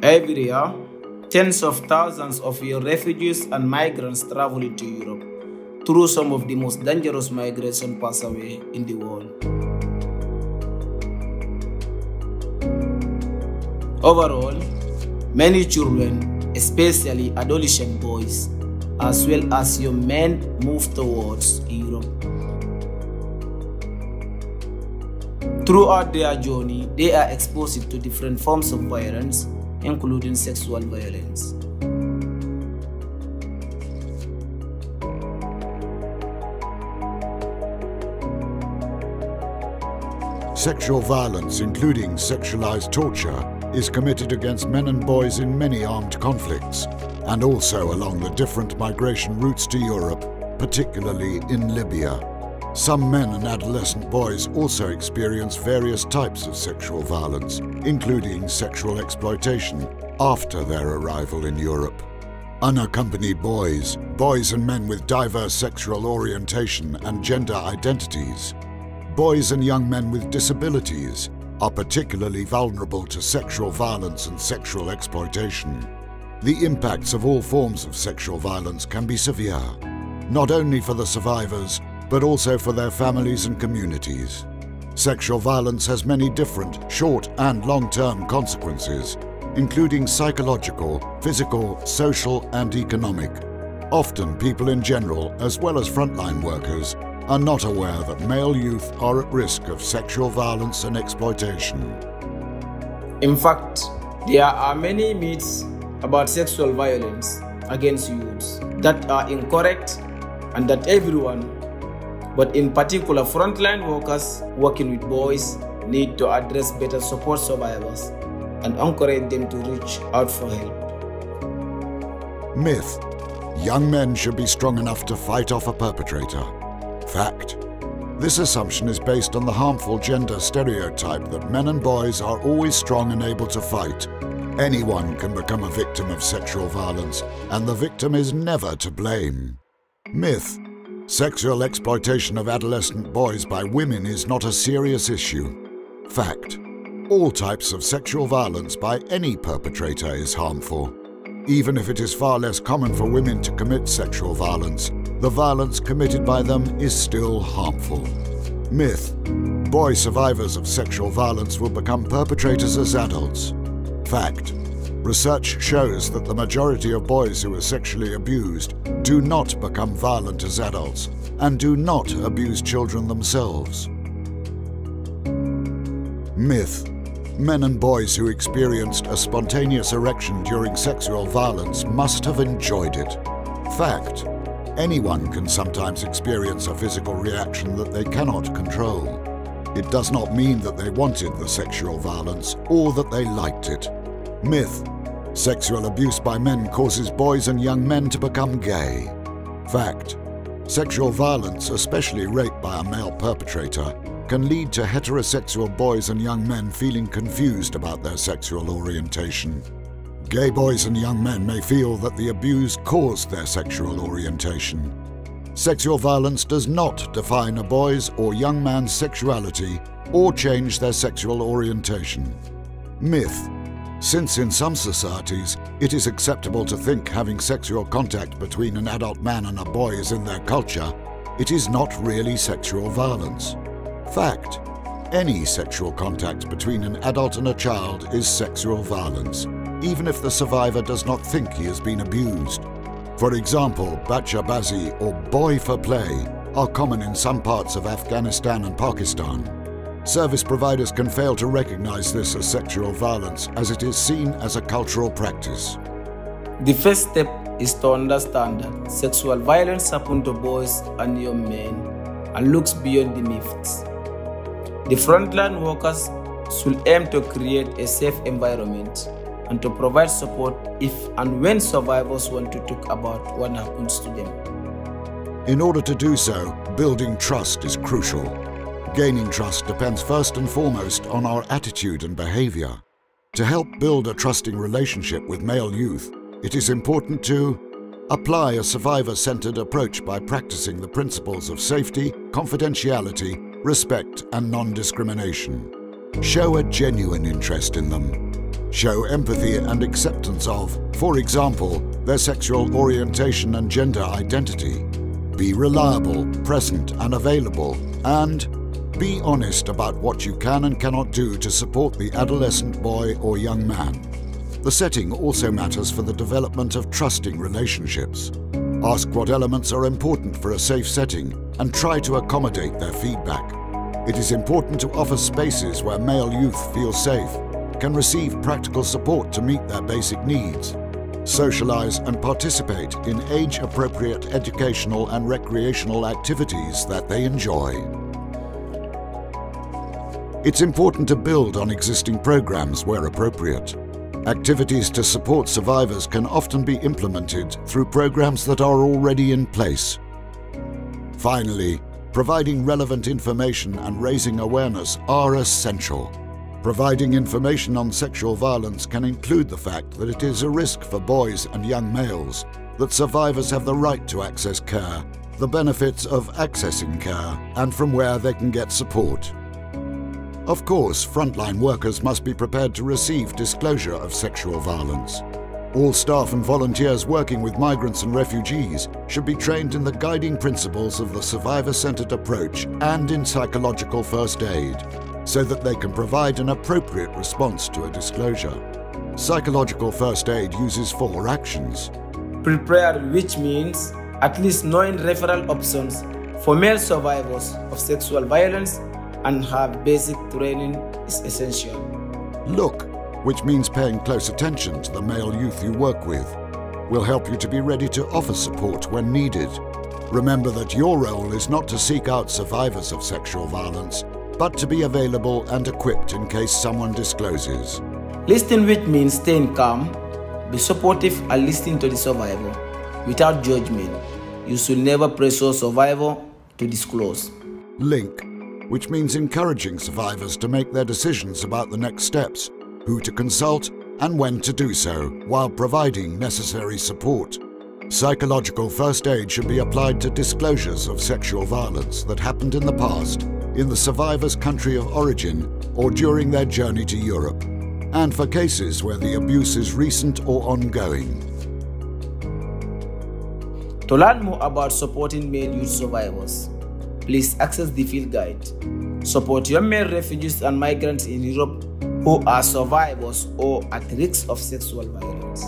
Every year, tens of thousands of refugees and migrants travel to Europe through some of the most dangerous migration pathways in the world. Overall, many children, especially adolescent boys, as well as young men, move towards Europe. Throughout their journey, they are exposed to different forms of violence, including sexual violence. Sexual violence, including sexualized torture, is committed against men and boys in many armed conflicts, and also along the different migration routes to Europe, particularly in Libya. Some men and adolescent boys also experience various types of sexual violence, including sexual exploitation, after their arrival in Europe. Unaccompanied boys, boys and men with diverse sexual orientation and gender identities, boys and young men with disabilities are particularly vulnerable to sexual violence and sexual exploitation. The impacts of all forms of sexual violence can be severe, not only for the survivors, but also for their families and communities. Sexual violence has many different short and long-term consequences, including psychological, physical, social, and economic. Often people in general, as well as frontline workers, are not aware that male youth are at risk of sexual violence and exploitation. In fact, there are many myths about sexual violence against youths that are incorrect and that everyone, but in particular frontline workers working with boys, need to address better support survivors and encourage them to reach out for help. Myth: young men should be strong enough to fight off a perpetrator. Fact: this assumption is based on the harmful gender stereotype that men and boys are always strong and able to fight. Anyone can become a victim of sexual violence, and the victim is never to blame. Myth: sexual exploitation of adolescent boys by women is not a serious issue. Fact: all types of sexual violence by any perpetrator is harmful. Even if it is far less common for women to commit sexual violence, the violence committed by them is still harmful. Myth: boy survivors of sexual violence will become perpetrators as adults. Fact: research shows that the majority of boys who are sexually abused do not become violent as adults and do not abuse children themselves. Myth: men and boys who experienced a spontaneous erection during sexual violence must have enjoyed it. Fact: anyone can sometimes experience a physical reaction that they cannot control. It does not mean that they wanted the sexual violence or that they liked it. Myth: sexual abuse by men causes boys and young men to become gay. Fact: sexual violence, especially rape by a male perpetrator, can lead to heterosexual boys and young men feeling confused about their sexual orientation. Gay boys and young men may feel that the abuse caused their sexual orientation. Sexual violence does not define a boy's or young man's sexuality or change their sexual orientation. Myth: since in some societies it is acceptable to think having sexual contact between an adult man and a boy is in their culture, it is not really sexual violence. Fact: any sexual contact between an adult and a child is sexual violence, even if the survivor does not think he has been abused. For example, bachabazi or boy for play are common in some parts of Afghanistan and Pakistan. Service providers can fail to recognize this as sexual violence as it is seen as a cultural practice. The first step is to understand that sexual violence happens to boys and young men and looks beyond the myths. The frontline workers should aim to create a safe environment and to provide support if and when survivors want to talk about what happens to them. In order to do so, building trust is crucial. Gaining trust depends first and foremost on our attitude and behavior. To help build a trusting relationship with male youth, it is important to apply a survivor-centered approach by practicing the principles of safety, confidentiality, respect, and non-discrimination. Show a genuine interest in them. Show empathy and acceptance of, for example, their sexual orientation and gender identity. Be reliable, present and available, and be honest about what you can and cannot do to support the adolescent boy or young man. The setting also matters for the development of trusting relationships. Ask what elements are important for a safe setting and try to accommodate their feedback. It is important to offer spaces where male youth feel safe, can receive practical support to meet their basic needs, socialize and participate in age-appropriate educational and recreational activities that they enjoy. It's important to build on existing programs where appropriate. Activities to support survivors can often be implemented through programs that are already in place. Finally, providing relevant information and raising awareness are essential. Providing information on sexual violence can include the fact that it is a risk for boys and young males, that survivors have the right to access care, the benefits of accessing care, and from where they can get support. Of course, frontline workers must be prepared to receive disclosure of sexual violence. All staff and volunteers working with migrants and refugees should be trained in the guiding principles of the survivor-centered approach and in psychological first aid, so that they can provide an appropriate response to a disclosure. Psychological first aid uses 4 actions. Prepare, which means at least knowing referral options for male survivors of sexual violence and have basic training is essential. Look, which means paying close attention to the male youth you work with, will help you to be ready to offer support when needed. Remember that your role is not to seek out survivors of sexual violence, but to be available and equipped in case someone discloses. Listen, which means staying calm, be supportive and listen to the survivor without judgment. You should never pressure survivor to disclose. Link, which means encouraging survivors to make their decisions about the next steps, who to consult and when to do so, while providing necessary support. Psychological first aid should be applied to disclosures of sexual violence that happened in the past, in the survivor's country of origin, or during their journey to Europe, and for cases where the abuse is recent or ongoing. To learn more about supporting male youth survivors, please access the field guide. Support young male refugees and migrants in Europe who are survivors or at risk of sexual violence.